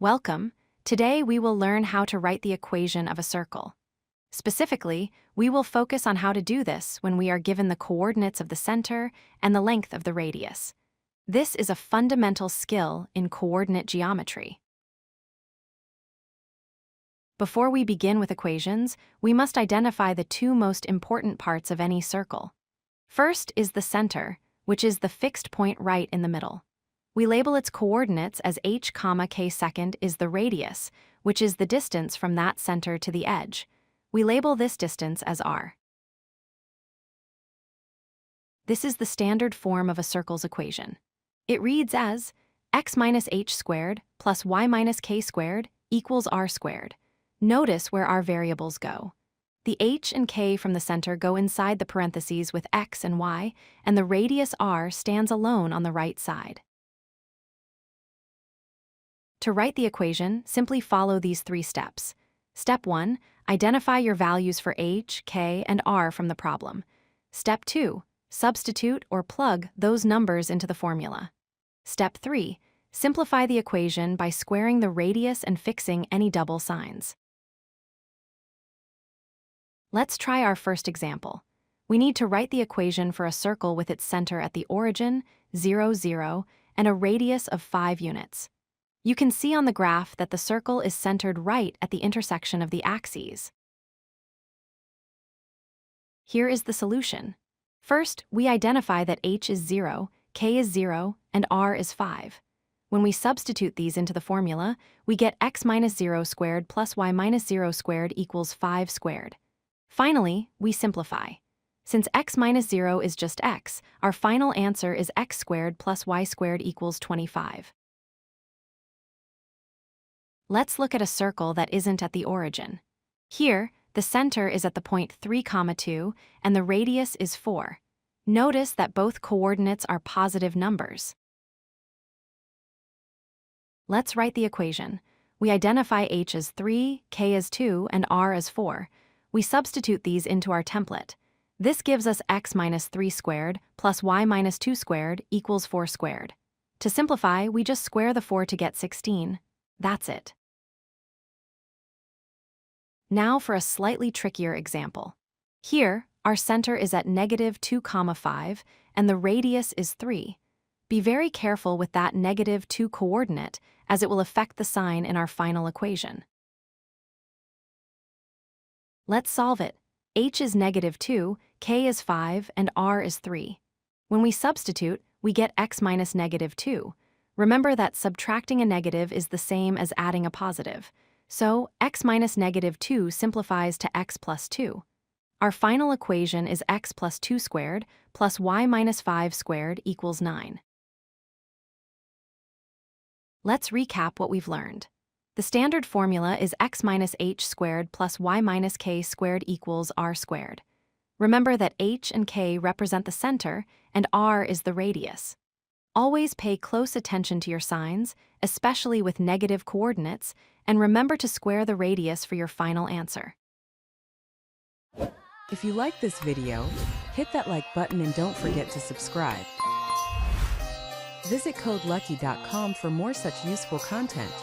Welcome. Today we will learn how to write the equation of a circle. Specifically, we will focus on how to do this when we are given the coordinates of the center and the length of the radius. This is a fundamental skill in coordinate geometry. Before we begin with equations, we must identify the two most important parts of any circle. First is the center, which is the fixed point right in the middle. We label its coordinates as h, k second is the radius, which is the distance from that center to the edge. We label this distance as r. This is the standard form of a circle's equation. It reads as x minus h squared plus y minus k squared equals r squared. Notice where our variables go. The h and k from the center go inside the parentheses with x and y, and the radius r stands alone on the right side. To write the equation, simply follow these three steps. Step 1, identify your values for h, k, and r from the problem. Step 2, substitute or plug those numbers into the formula. Step 3, simplify the equation by squaring the radius and fixing any double signs. Let's try our first example. We need to write the equation for a circle with its center at the origin, 0, 0, and a radius of 5 units. You can see on the graph that the circle is centered right at the intersection of the axes. Here is the solution. First, we identify that h is 0, k is 0, and r is 5. When we substitute these into the formula, we get x minus 0 squared plus y minus 0 squared equals 5 squared. Finally, we simplify. Since x minus 0 is just x, our final answer is x squared plus y squared equals 25. Let's look at a circle that isn't at the origin. Here, the center is at the point 3, 2, and the radius is 4. Notice that both coordinates are positive numbers. Let's write the equation. We identify h as 3, k as 2, and r as 4. We substitute these into our template. This gives us x minus 3 squared plus y minus 2 squared equals 4 squared. To simplify, we just square the 4 to get 16. That's it. Now for a slightly trickier example. Here, our center is at -2, 5, and the radius is 3. Be very careful with that -2 coordinate, as it will affect the sign in our final equation. Let's solve it. H is -2, k is 5, and r is 3. When we substitute, we get x minus -2. Remember that subtracting a negative is the same as adding a positive. So, x minus -2 simplifies to x plus 2. Our final equation is x plus 2 squared plus y minus 5 squared equals 9. Let's recap what we've learned. The standard formula is x minus h squared plus y minus k squared equals r squared. Remember that h and k represent the center, and r is the radius. Always pay close attention to your signs, especially with negative coordinates, and remember to square the radius for your final answer. If you like this video, hit that like button and don't forget to subscribe. Visit codelucky.com for more such useful content.